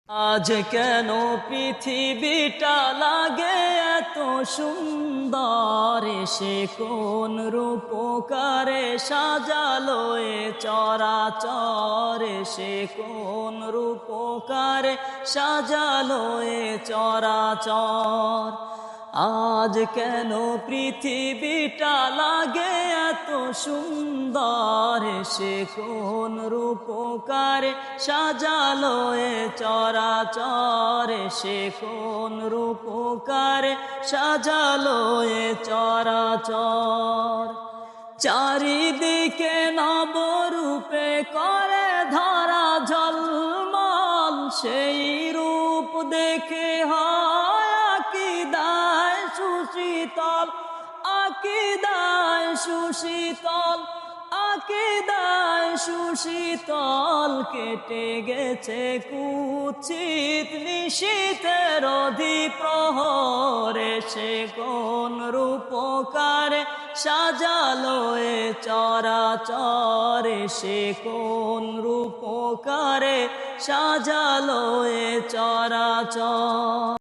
আজ কেন পৃথিবীটা লাগে এত সুন্দর, সে কোন রূপকারে সাজালো এ চরাচর, সে কোন রূপকারে সাজালো এ চরাচর। আজ কেন পৃথিবীটা লাগে এত সুন্দর, সে কোন রূপকারে সাজালো এ চরাচর, সে কোন রূপকারে সাজালো এ চরাচর। চারিদিকে নবরূপে করে ধরা ঝলমল, সেই রূপ দেখে হয় আকিদায় সুশীতল, আকিদায় সুশীতল, আকিদায় সুশীতল। কেটে গেছে কুৎসিত নিশীথের অধিপ্রহরে, সে কোন রূপকারে সাজালো এ চরাচর, সে কোন রূপকারে সাজালো এ চরাচর।